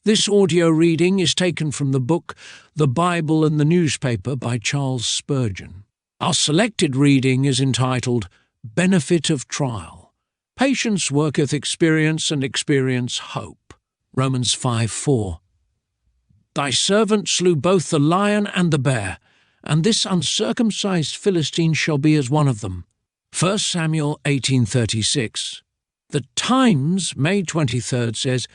This audio reading is taken from the book The Bible and the Newspaper by Charles Spurgeon. Our selected reading is entitled Benefit of Trial. Patience worketh experience, and experience hope. Romans 5:4. Thy servant slew both the lion and the bear, and this uncircumcised Philistine shall be as one of them. 1 Samuel 18:36. The Times, May 23rd, says,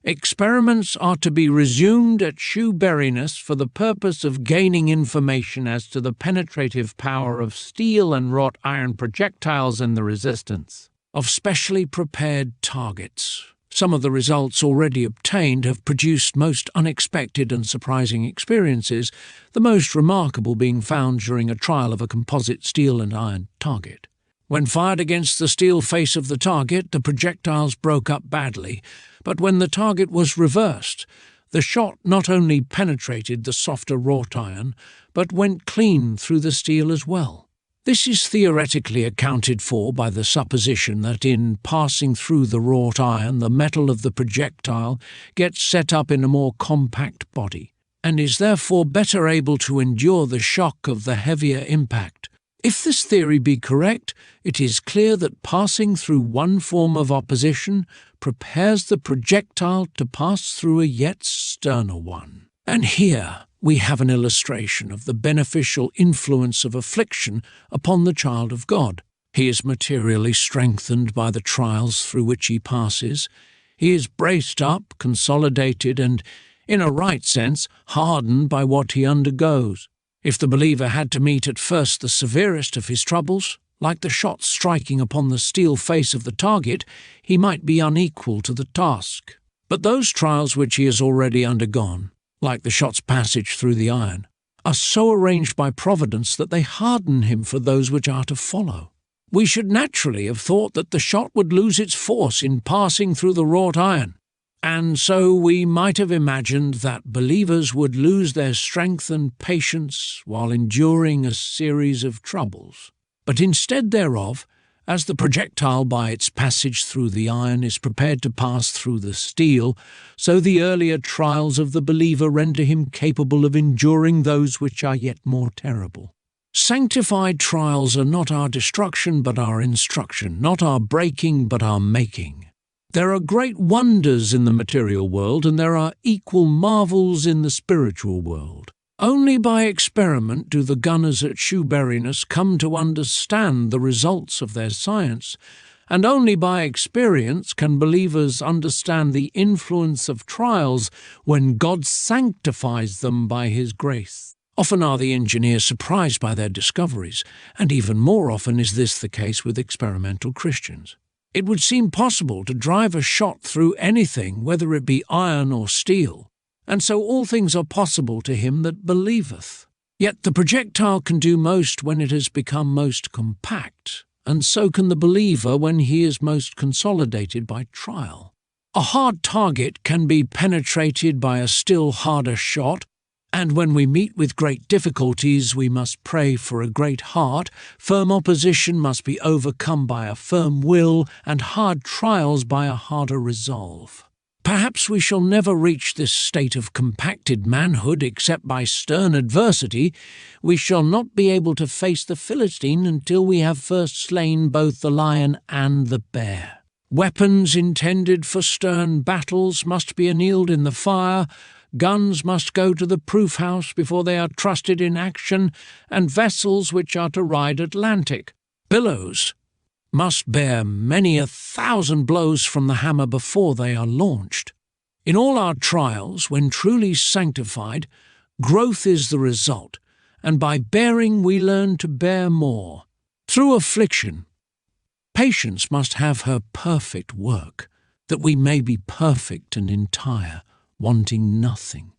experiments are to be resumed at Shoeburyness for the purpose of gaining information as to the penetrative power of steel and wrought iron projectiles and the resistance of specially prepared targets. Some of the results already obtained have produced most unexpected and surprising experiences, the most remarkable being found during a trial of a composite steel and iron target. When fired against the steel face of the target, the projectiles broke up badly, but when the target was reversed, the shot not only penetrated the softer wrought iron, but went clean through the steel as well. This is theoretically accounted for by the supposition that in passing through the wrought iron, the metal of the projectile gets set up in a more compact body, and is therefore better able to endure the shock of the heavier impact. If this theory be correct, it is clear that passing through one form of opposition prepares the projectile to pass through a yet sterner one. And here we have an illustration of the beneficial influence of affliction upon the child of God. He is materially strengthened by the trials through which he passes. He is braced up, consolidated, and, in a right sense, hardened by what he undergoes. If the believer had to meet at first the severest of his troubles, like the shot striking upon the steel face of the target, he might be unequal to the task. But those trials which he has already undergone, like the shot's passage through the iron, are so arranged by Providence that they harden him for those which are to follow. We should naturally have thought that the shot would lose its force in passing through the wrought iron, and so we might have imagined that believers would lose their strength and patience while enduring a series of troubles. But instead thereof, as the projectile by its passage through the iron is prepared to pass through the steel, so the earlier trials of the believer render him capable of enduring those which are yet more terrible. Sanctified trials are not our destruction but our instruction, not our breaking but our making. There are great wonders in the material world, and there are equal marvels in the spiritual world. Only by experiment do the gunners at Shoeburyness come to understand the results of their science, and only by experience can believers understand the influence of trials when God sanctifies them by His grace. Often are the engineers surprised by their discoveries, and even more often is this the case with experimental Christians. It would seem possible to drive a shot through anything, whether it be iron or steel, and so all things are possible to him that believeth. Yet the projectile can do most when it has become most compact, and so can the believer when he is most consolidated by trial. A hard target can be penetrated by a still harder shot, and when we meet with great difficulties, we must pray for a great heart, firm opposition must be overcome by a firm will, and hard trials by a harder resolve. Perhaps we shall never reach this state of compacted manhood except by stern adversity. We shall not be able to face the Philistine until we have first slain both the lion and the bear. Weapons intended for stern battles must be annealed in the fire, guns must go to the proof house before they are trusted in action, and vessels which are to ride Atlantic, billows, must bear many 1,000 blows from the hammer before they are launched. In all our trials, when truly sanctified, growth is the result, and by bearing we learn to bear more. Through affliction, patience must have her perfect work, that we may be perfect and entire, wanting nothing.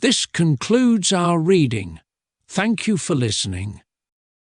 This concludes our reading. Thank you for listening.